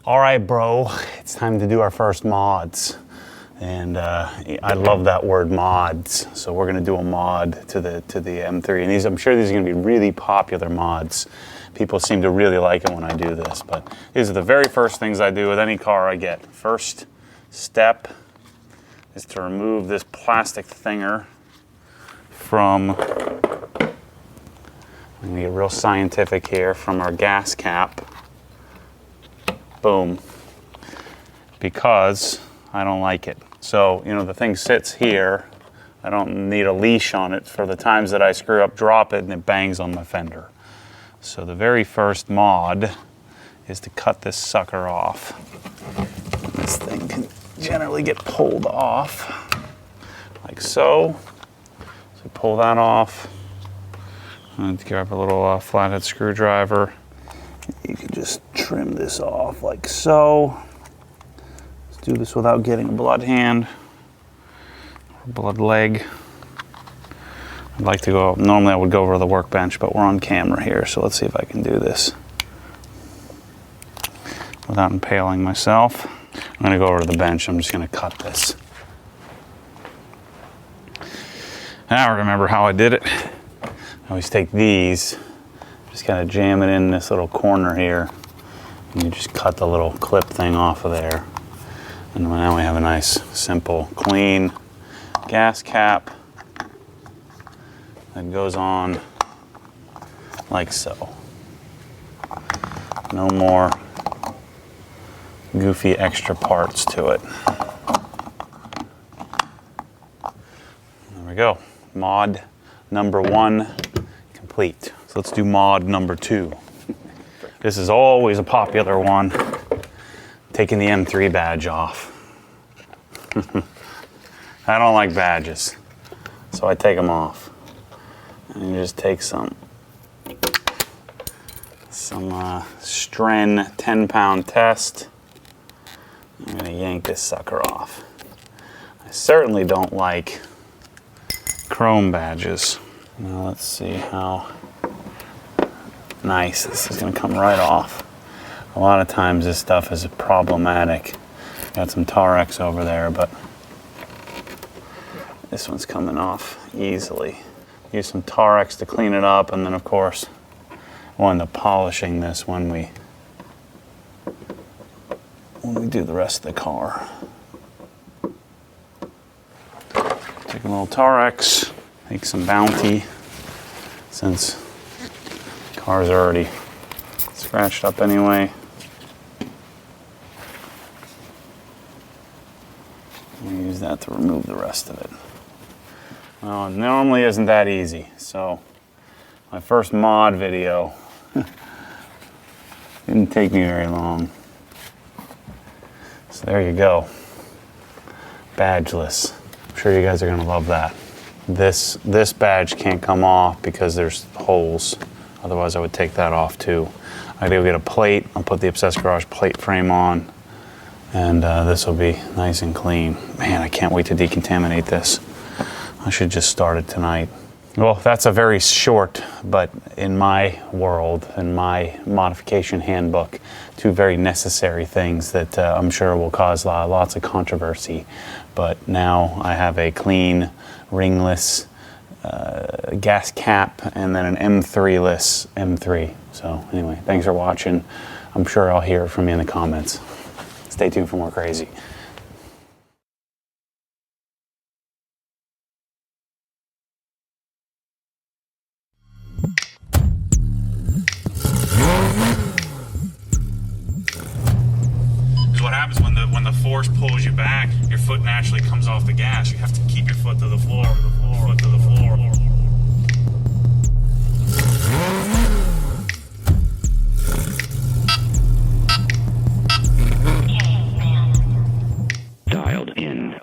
All right, bro, it's time to do our first mods. And I love that word, mods. So we're gonna do a mod to the M3. And I'm sure these are gonna be really popular mods. People seem to really like it when I do this, but these are the very first things I do with any car I get. First step is to remove this plastic thinger from, I'm gonna get real scientific here, from our gas cap. Boom. Because I don't like it. So, you know, the thing sits here. I don't need a leash on it for the times that I screw up, drop it, and it bangs on my fender. So the very first mod is to cut this sucker off. This thing can generally get pulled off, like so. So pull that off. I'm going to grab a little flathead screwdriver. You can just trim this off like so. Let's do this without getting a blood hand or blood leg. I'd like to go, normally I would go over the workbench, but we're on camera here, so let's see if I can do this without impaling myself. I'm gonna go over to the bench, I'm just gonna cut this. Now I remember how I did it. I always take these, just kind of jam it in this little corner here, and you just cut the little clip thing off of there. And now we have a nice, simple, clean gas cap that goes on like so. No more goofy extra parts to it. There we go. Mod number 1 complete. So let's do mod number 2. This is always a popular one. Taking the M3 badge off. I don't like badges, so I take them off. And you just take some Stren 10-pound test. I'm gonna yank this sucker off. I certainly don't like chrome badges. Now let's see how nice this is gonna come right off. A lot of times this stuff is problematic. Got some Tarex over there, but this one's coming off easily. Use some Tarex to clean it up, and then of course we'll end up polishing this when we do the rest of the car. Take a little Tarex, make some Bounty, since the car's already scratched up anyway. We'll use that to remove the rest of it. Well, it normally isn't that easy, so my first mod video didn't take me very long. So there you go. Badgeless. I'm sure you guys are gonna love that. This badge can't come off because there's holes. Otherwise I would take that off too. I gotta go get a plate. I'll put the Obsessed Garage plate frame on, and this will be nice and clean. Man, I can't wait to decontaminate this. I should just start it tonight. Well, that's a very short, but in my world, in my modification handbook, 2 very necessary things that I'm sure will cause lots of controversy. But now I have a clean, ringless gas cap, and then an M3-less M3. So anyway, thanks for watching. I'm sure I'll hear from you in the comments. Stay tuned for more crazy. What happens when the force pulls you back, your foot naturally comes off the gas. You have to keep your foot to the floor, foot to the floor. Dialed in.